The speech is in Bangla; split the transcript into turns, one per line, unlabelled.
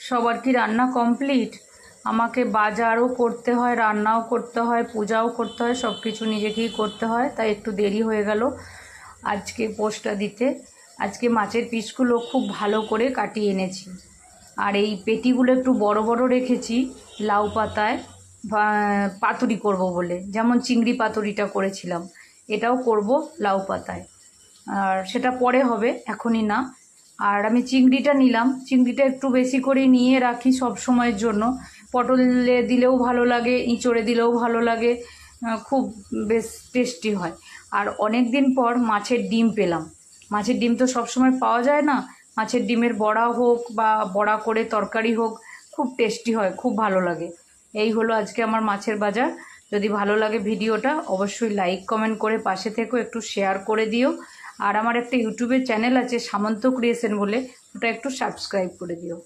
সবার কি রান্না কমপ্লিট? আমাকে বাজারও করতে হয়, রান্নাও করতে হয়, পূজাও করতে হয়, সব কিছু নিজেকেই করতে হয়, তাই একটু দেরি হয়ে গেল আজকে পোস্টটা দিতে। আজকে মাছের পিসগুলো খুব ভালো করে কাটিয়ে এনেছি, আর এই পেটিগুলো একটু বড় বড় রেখেছি লাউ পাতায় পাতুরি করব বলে, যেমন চিংড়ি পাতুরিটা করেছিলাম, এটাও করব লাউ পাতায়। আর সেটা পরে হবে, এখনই না। আর আমি চিংড়িটা নিলাম, চিংড়িটা একটু বেশি করে নিয়ে রাখি সব সময়ের জন্য। পটলে দিলেও ভালো লাগে, ইঁচড়ে দিলেও ভালো লাগে, খুব বেশ টেস্টি হয়। আর অনেক দিন পর মাছের ডিম পেলাম। মাছের ডিম তো সবসময় পাওয়া যায় না। মাছের ডিমের বড়া হোক বা বড়া করে তরকারি হোক, খুব টেস্টি হয়, খুব ভালো লাগে। এই হলো আজকে আমার মাছের বাজার। যদি ভালো লাগে ভিডিওটা অবশ্যই লাইক কমেন্ট করে পাশে থেকো, একটু শেয়ার করে দিও। আর আমার একটা ইউটিউবের চ্যানেল আছে সামন্ত ক্রিয়েশন বলে, ওটা একটু সাবস্ক্রাইব করে দিও।